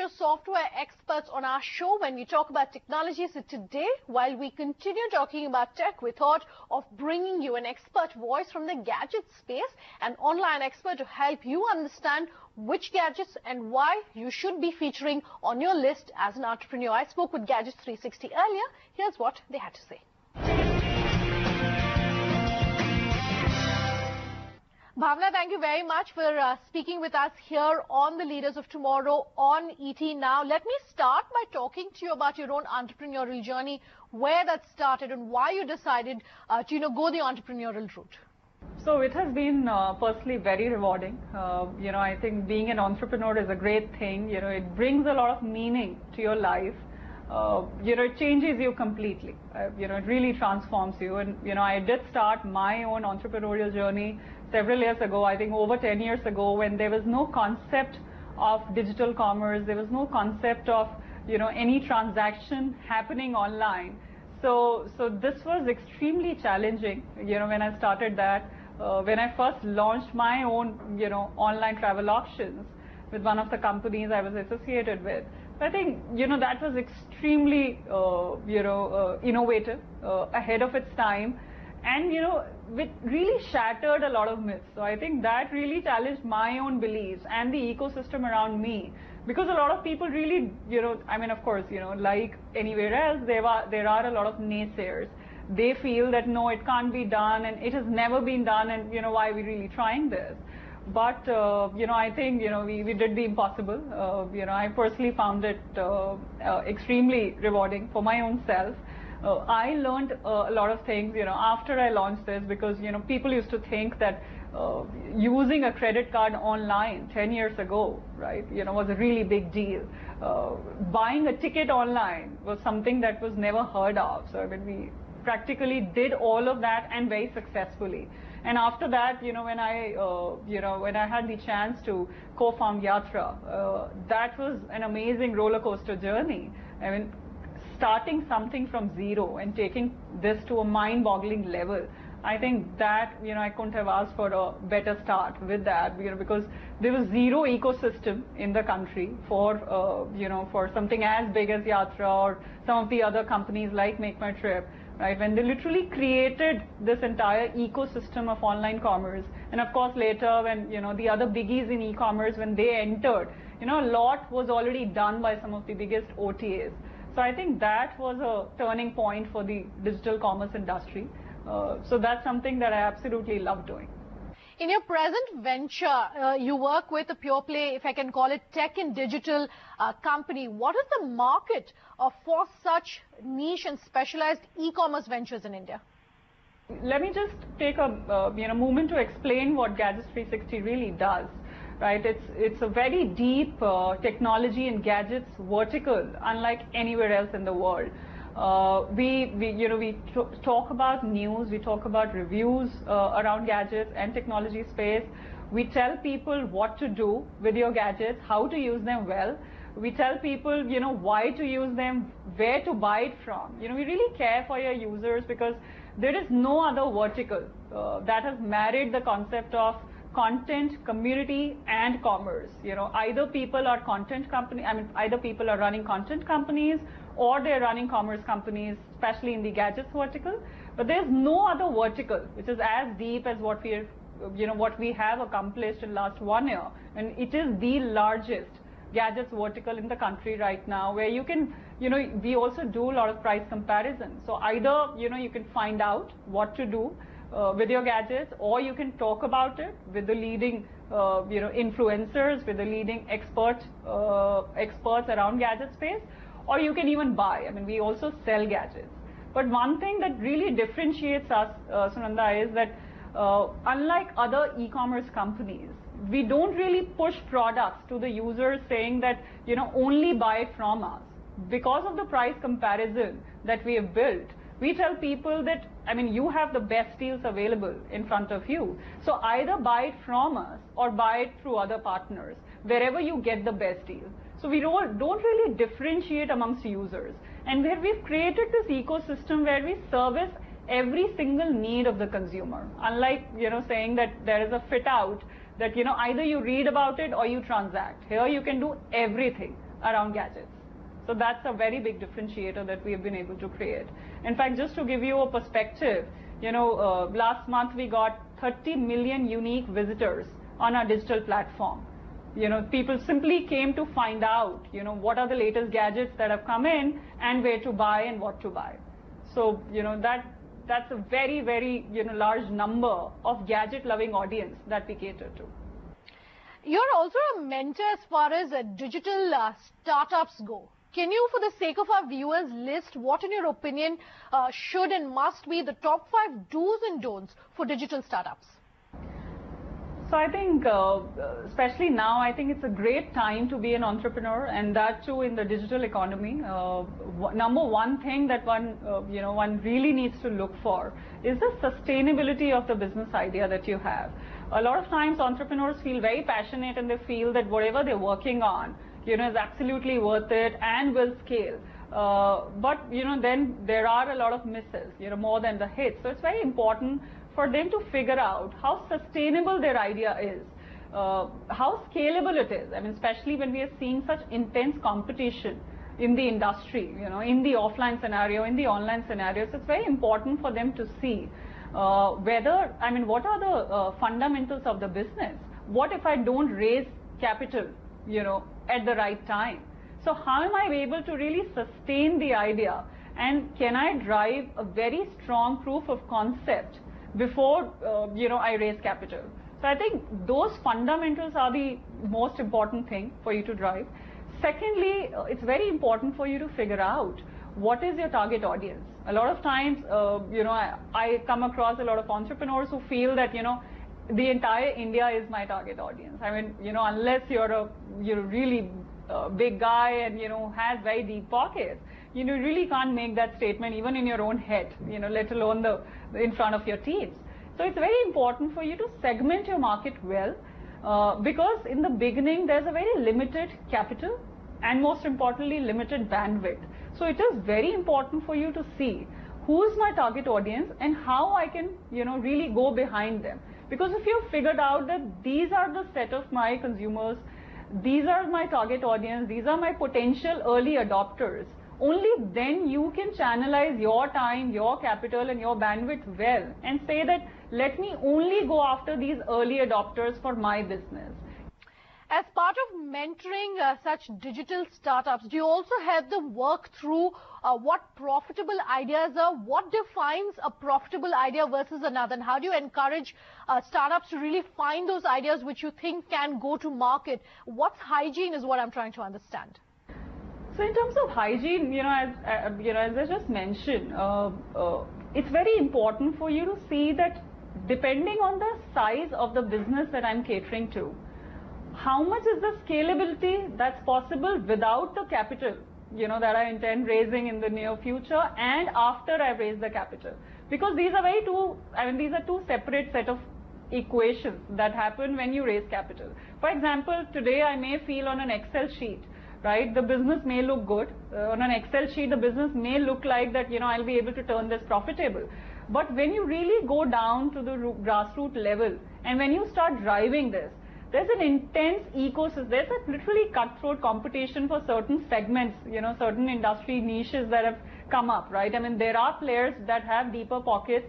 feature software experts on our show when we talk about technology. So today, while we continue talking about tech, we thought of bringing you an expert voice from the gadget space, an online expert to help you understand which gadgets and why you should be featuring on your list as an entrepreneur. I spoke with Gadget360 earlier. Here's what they had to say. Bhawna, thank you very much for speaking with us here on the Leaders of Tomorrow on ETNOW. Let me start by talking to you about your own entrepreneurial journey, where that started and why you decided to go the entrepreneurial route. So it has been personally very rewarding. I think being an entrepreneur is a great thing. It brings a lot of meaning to your life. It changes you completely. It really transforms you. And, I did start my own entrepreneurial journey several years ago, I think over 10 years ago, when there was no concept of digital commerce. There was no concept of, any transaction happening online. So this was extremely challenging, when I started that. When I first launched my own, online travel auctions with one of the companies I was associated with. I think, that was extremely, innovative, ahead of its time. And, it really shattered a lot of myths. So I think that really challenged my own beliefs and the ecosystem around me. Because a lot of people really, of course, like anywhere else, there are a lot of naysayers. They feel that, no, it can't be done and it has never been done and, why are we really trying this? But, I think, we did the impossible. I personally found it extremely rewarding for my own self. I learned a lot of things, after I launched this because, people used to think that using a credit card online 10 years ago, right, was a really big deal. Buying a ticket online was something that was never heard of. So, we practically did all of that and very successfully. And after that, when I had the chance to co-found Yatra, that was an amazing roller coaster journey. Starting something from zero and taking this to a mind-boggling level, I think that, I couldn't have asked for a better start with that, because there was zero ecosystem in the country for, for something as big as Yatra or some of the other companies like Make My Trip, right? When they literally created this entire ecosystem of online commerce. And of course, later when, the other biggies in e-commerce, when they entered, a lot was already done by some of the biggest OTAs. So I think that was a turning point for the digital commerce industry. So that's something that I absolutely love doing. In your present venture, you work with a pure play, if I can call it, tech and digital company. What is the market for such niche and specialized e-commerce ventures in India? Let me just take a moment to explain what Gadget360 really does. Right, it's a very deep technology and gadgets vertical, unlike anywhere else in the world. We talk about news, we talk about reviews around gadgets and technology space. We tell people what to do with your gadgets, how to use them well. We tell people, why to use them, where to buy it from. We really care for your users because there is no other vertical that has married the concept of content, community, and commerce. Either people are either people are running content companies or they're running commerce companies, especially in the gadgets vertical. But there's no other vertical which is as deep as what we have accomplished in last 1 year. And it is the largest gadgets vertical in the country right now, where you can, we also do a lot of price comparison. So either, you can find out what to do with your gadgets, or you can talk about it with the leading, influencers, with the leading experts around gadget space, or you can even buy. We also sell gadgets. But one thing that really differentiates us, Sunanda, is that unlike other e-commerce companies, we don't really push products to the users saying that, only buy it from us. Because of the price comparison that we have built, we tell people that, you have the best deals available in front of you. So either buy it from us or buy it through other partners, wherever you get the best deal. So we don't really differentiate amongst users. And where we've created this ecosystem where we service every single need of the consumer. Unlike, saying that there is a fit out that, either you read about it or you transact. Here you can do everything. around gadgets. So that's a very big differentiator that we have been able to create. In fact, just to give you a perspective, last month we got 30 million unique visitors on our digital platform. People simply came to find out, what are the latest gadgets that have come in and where to buy and what to buy. So, that's a very, very, large number of gadget-loving audience that we cater to. You're also a mentor as far as digital startups go. Can you, for the sake of our viewers, list what, in your opinion, should and must be the top 5 do's and don'ts for digital startups? So I think, especially now, I think it's a great time to be an entrepreneur, and that too in the digital economy. Number one thing that one really needs to look for is the sustainability of the business idea that you have. A lot of times entrepreneurs feel very passionate and they feel that whatever they're working on, is absolutely worth it and will scale. But then there are a lot of misses, more than the hits. So it's very important for them to figure out how sustainable their idea is, how scalable it is. I mean, especially when we are seeing such intense competition in the industry, in the offline scenario, in the online scenario. So it's very important for them to see what are the fundamentals of the business? What if I don't raise capital, at the right time? So how am I able to really sustain the idea? And can I drive a very strong proof of concept before, I raise capital? So I think those fundamentals are the most important thing for you to drive. Secondly, it's very important for you to figure out what is your target audience. A lot of times, I come across a lot of entrepreneurs who feel that, the entire India is my target audience. I mean, unless you're a really big guy and, has very deep pockets, you really can't make that statement even in your own head, let alone in front of your teams. So it's very important for you to segment your market well, because in the beginning there's a very limited capital and most importantly limited bandwidth. So it is very important for you to see who is my target audience and how I can, really go behind them. Because if you've figured out that these are the set of my consumers, these are my target audience, these are my potential early adopters, only then you can channelize your time, your capital and your bandwidth well and say that let me only go after these early adopters for my business. As part of mentoring such digital startups, do you also help them work through what profitable ideas are? What defines a profitable idea versus another? And how do you encourage startups to really find those ideas which you think can go to market? What's hygiene is what I'm trying to understand. So in terms of hygiene, as I just mentioned, it's very important for you to see that depending on the size of the business that I'm catering to, how much is the scalability that's possible without the capital, that I intend raising in the near future and after I've raised the capital. Because these are two separate set of equations that happen when you raise capital. For example, today I may feel on an Excel sheet, right, the business may look good. On an Excel sheet, the business may look like that, I'll be able to turn this profitable. But when you really go down to the grassroots level and when you start driving this, there's an intense ecosystem. There's a literally cutthroat competition for certain segments, certain industry niches that have come up, right? I mean, there are players that have deeper pockets.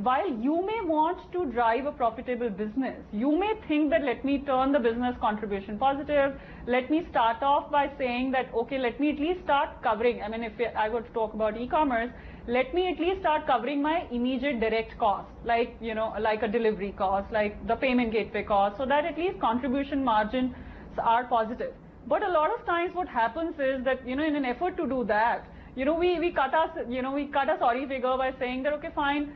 While you may want to drive a profitable business, you may think that let me turn the business contribution positive. Let me start off by saying that, okay, let me at least start covering. I mean, if I were to talk about e-commerce, let me at least start covering my immediate direct costs, like, like a delivery cost, like the payment gateway cost, so that at least contribution margins are positive. But a lot of times what happens is that, in an effort to do that, we cut a sorry figure by saying that, okay, fine,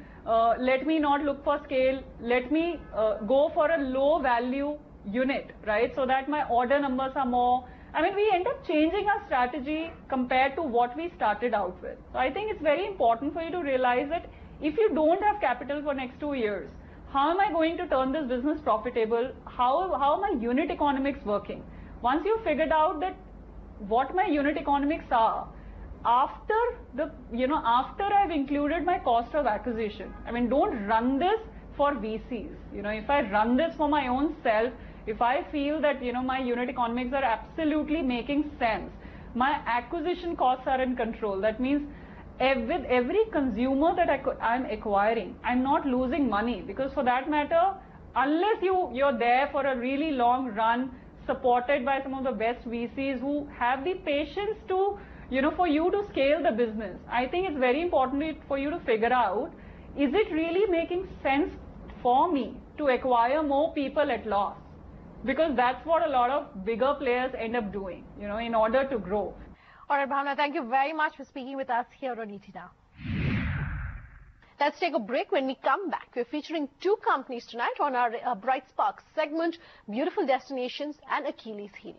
let me not look for scale, let me go for a low value unit, right, so that my order numbers are more. I mean, we end up changing our strategy compared to what we started out with. So I think it's very important for you to realize that if you don't have capital for next 2 years, how am I going to turn this business profitable? How are my unit economics working? Once you've figured out that what my unit economics are, after I've included my cost of acquisition, I mean, don't run this for VCs. If I run this for my own self, if I feel that, my unit economics are absolutely making sense, my acquisition costs are in control, that means with every consumer that I'm acquiring, I'm not losing money, because for that matter, unless you're there for a really long run, supported by some of the best VCs who have the patience to, for you to scale the business, I think it's very important for you to figure out, is it really making sense for me to acquire more people at loss? Because that's what a lot of bigger players end up doing, in order to grow. All right, Bhawna, thank you very much for speaking with us here on ETNOW. Let's take a break. When we come back, we're featuring two companies tonight on our Bright Sparks segment, Beautiful Destinations and Achilles Heel.